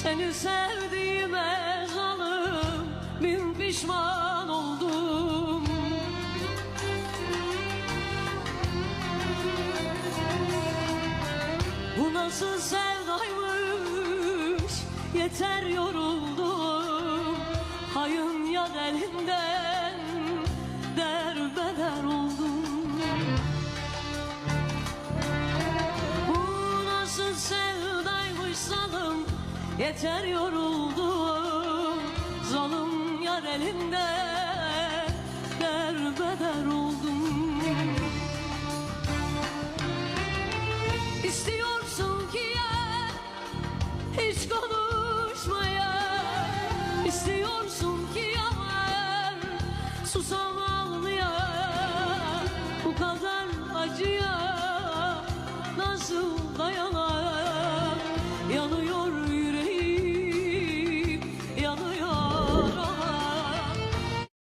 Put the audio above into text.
Seni sevdiğime zalim bin pişman oldum. Bu nasıl sevdaymış, yeter yoruldum. Hayın yar elinden derbeder oldum. Bu nasıl sevdaymış zalim, yeter yoruldum. Zalim yar elinde derbeder oldum. İstiyorsun ki ya hiç konuşmaya, İstiyorsun ki yalan susam ağlaya. Bu kadar acıya nasıl dayanamam?